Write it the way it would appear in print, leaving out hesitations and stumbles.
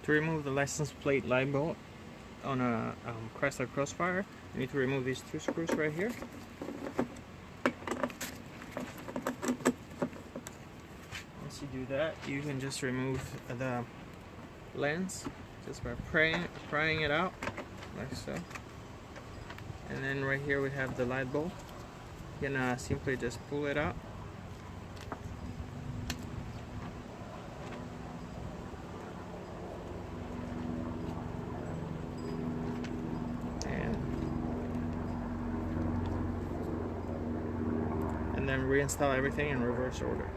To remove the license plate light bolt on a Chrysler Crossfire, you need to remove these two screws right here. Once you do that, you can just remove the lens just by prying it out like so. And then right here we have the light bulb. You can simply just pull it out. And then reinstall everything in reverse order.